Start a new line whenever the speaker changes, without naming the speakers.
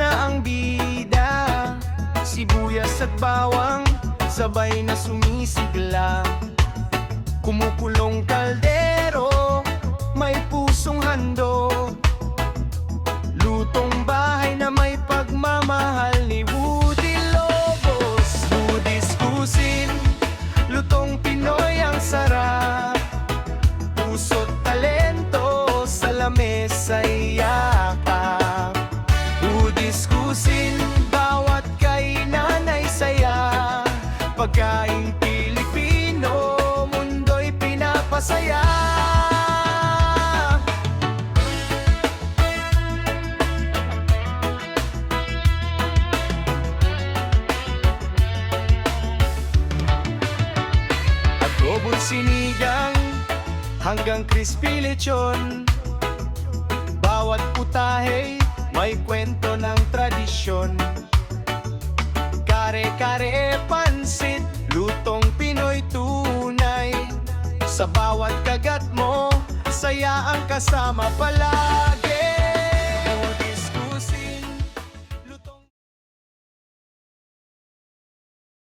na ang bida, sibuyas at bawang sabay na sumisigla. Kumukulong kaldero, may pusong handog, lutong bahay na may pagmamahal ni Woody Lobos. Woody's Cuisine, lutong Pinoy ang sarap, puso't talento sa lamesa yakap. Woody's Cuisine, bawat kainan ay saya, pagkaing Pilipino, mundo'y pinapasaya. Adobong sinigang hanggang crispy lechon, bawat putahe may kwento ng tradisyon. Kare-kare pansit, lutong Pinoy tunay, sa bawat kagat mo, saya ang kasama palagi.